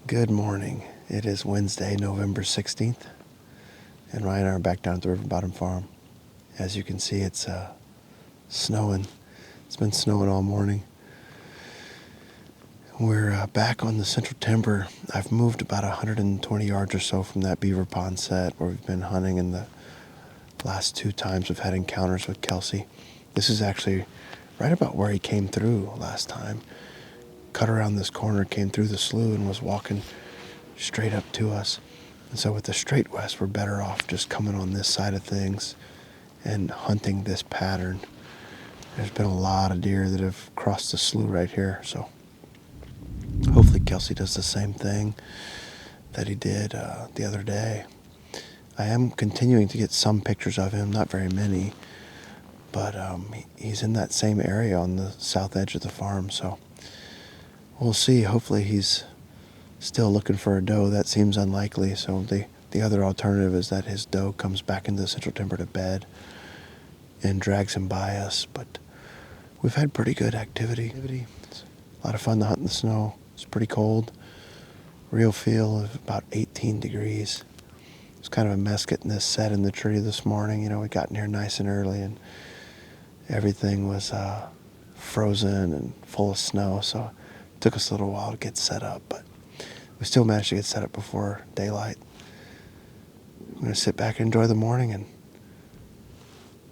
Good morning. It is Wednesday, November 16th, and Ryan and I are back down at the River Bottom Farm. As you can see, it's snowing. It's been snowing all morning. We're back on the central timber. I've moved about 120 yards or so from that beaver pond set where we've been hunting in the last two times we've had encounters with Kelce. This is actually right about where he came through last time. Cut around this corner, came through the slough, and was walking straight up to us. And so with the straight west, we're better off just coming on this side of things and hunting this pattern. There's been a lot of deer that have crossed the slough right here, so hopefully Kelce does the same thing that he did the other day. I am continuing to get some pictures of him, not very many, but he's in that same area on the south edge of the farm, so we'll see. Hopefully he's still looking for a doe. That seems unlikely, so the other alternative is that his doe comes back into the central timber to bed and drags him by us. But we've had pretty good activity. It's a lot of fun to hunt in the snow. It's pretty cold. Real feel of about 18 degrees. It's kind of a mess getting this set in the tree this morning. You know, we got in here nice and early and everything was frozen and full of snow, so it took us a little while to get set up, but we still managed to get set up before daylight. I'm going to sit back and enjoy the morning, and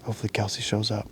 hopefully Kelce shows up.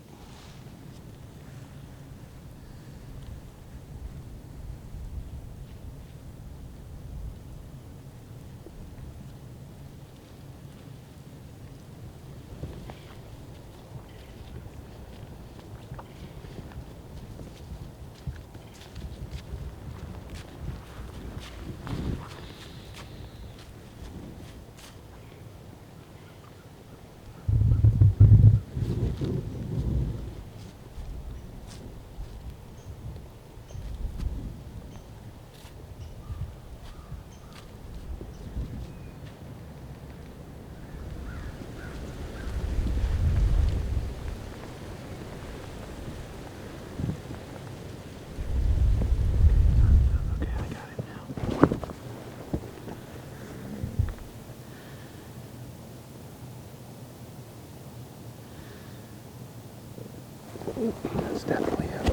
That's definitely him.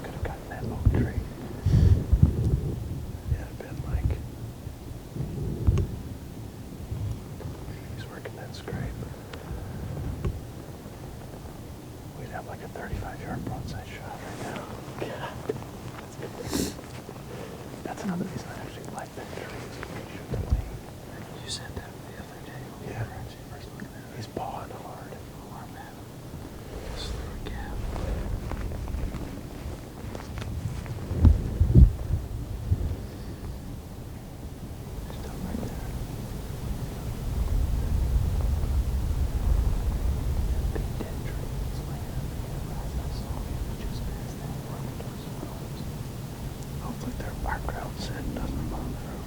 Could have gotten that oak tree. It had been like he's working that scrape. We'd have like a 35-yard broadside shot right now. Yeah. That's another reason I actually like that tree. Is you can shoot the lane. You said that the other day. Yeah. First looking at it. He's pawing hard. Just through a gap. Still right there. Big dead tree that's laying up here. Last I saw him just past that road towards the homes. Hopefully their background set doesn't bother them.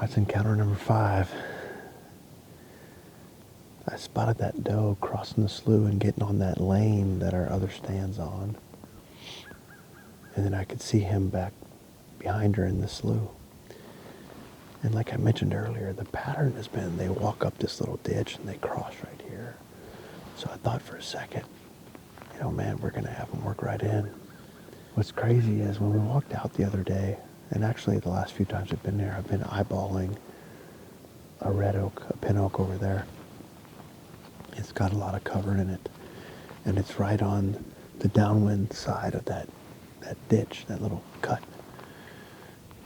That's encounter number 5. I spotted that doe crossing the slough and getting on that lane that our other stand's on. And then I could see him back behind her in the slough. And like I mentioned earlier, the pattern has been they walk up this little ditch and they cross right here. So I thought for a second, man, we're going to have them work right in. What's crazy is when we walked out the other day, and actually the last few times I've been there, I've been eyeballing a red oak, a pin oak over there. It's got a lot of cover in it. And it's right on the downwind side of that ditch, that little cut.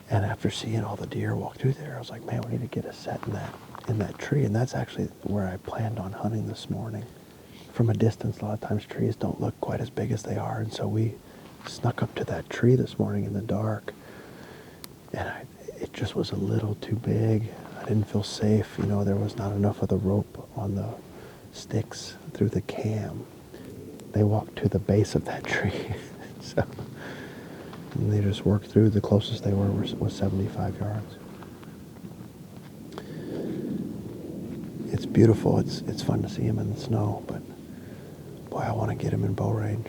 And after seeing all the deer walk through there, I was like, man, we need to get a set in that tree. And that's actually where I planned on hunting this morning. From a distance, a lot of times trees don't look quite as big as they are. And so we snuck up to that tree this morning in the dark. And it just was a little too big. I didn't feel safe. There was not enough of the rope on the sticks through the cam. They walked to the base of that tree. So and they just worked through. The closest they were was 75 yards. It's beautiful. It's fun to see him in the snow, but boy, I want to get him in bow range.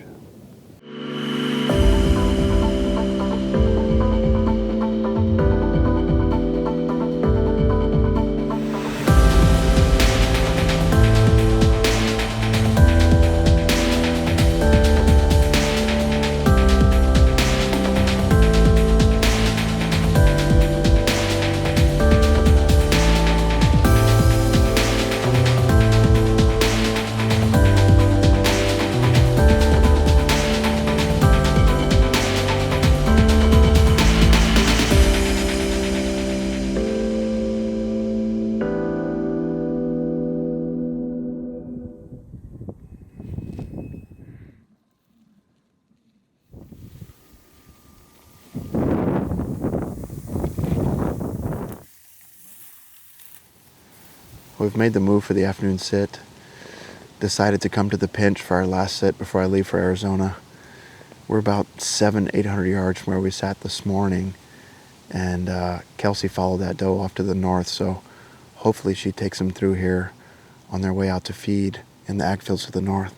We've made the move for the afternoon sit. Decided to come to the pinch for our last sit before I leave for Arizona. We're about 800 yards from where we sat this morning. And Kelce followed that doe off to the north, so hopefully she takes them through here on their way out to feed in the ag fields to the north.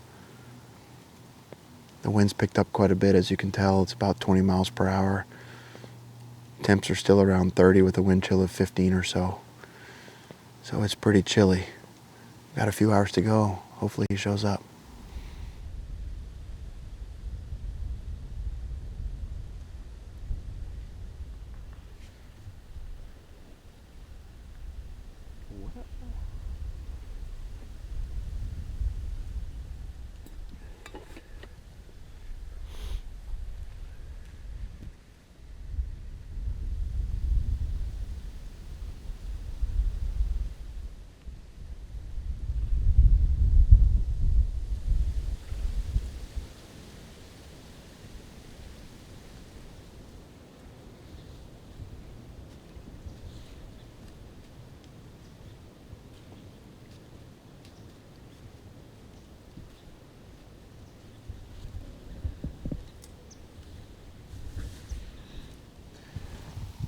The wind's picked up quite a bit, as you can tell. It's about 20 miles per hour. Temps are still around 30 with a wind chill of 15 or so. So it's pretty chilly. Got a few hours to go. Hopefully he shows up.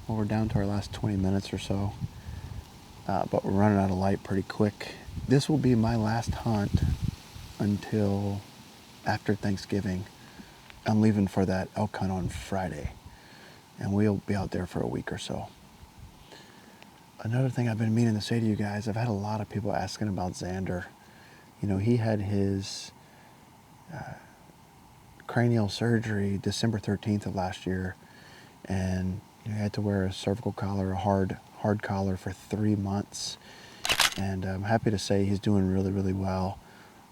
Well, we're down to our last 20 minutes or so, but we're running out of light pretty quick. This will be my last hunt until after Thanksgiving. I'm leaving for that elk hunt on Friday, and we'll be out there for a week or so. Another thing I've been meaning to say to you guys, I've had a lot of people asking about Xander. He had his cranial surgery December 13th of last year, and he had to wear a cervical collar, a hard collar for 3 months. And I'm happy to say he's doing really, really well.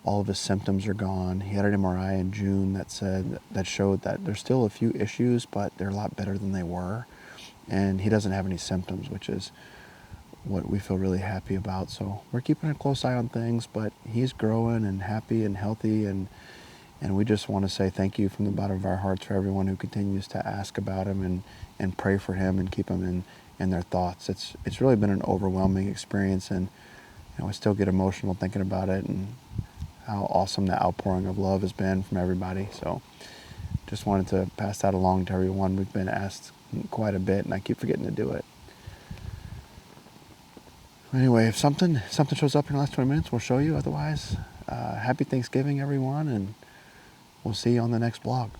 All of his symptoms are gone. He had an MRI in June that showed that there's still a few issues, but they're a lot better than they were. And he doesn't have any symptoms, which is what we feel really happy about. So we're keeping a close eye on things, but he's growing and happy and healthy, and we just want to say thank you from the bottom of our hearts for everyone who continues to ask about him and pray for him and keep him in their thoughts. It's really been an overwhelming experience, and I still get emotional thinking about it and how awesome the outpouring of love has been from everybody. So just wanted to pass that along to everyone. We've been asked quite a bit, and I keep forgetting to do it. Anyway, if something shows up in the last 20 minutes, we'll show you. Otherwise, happy Thanksgiving, everyone, and we'll see you on the next vlog.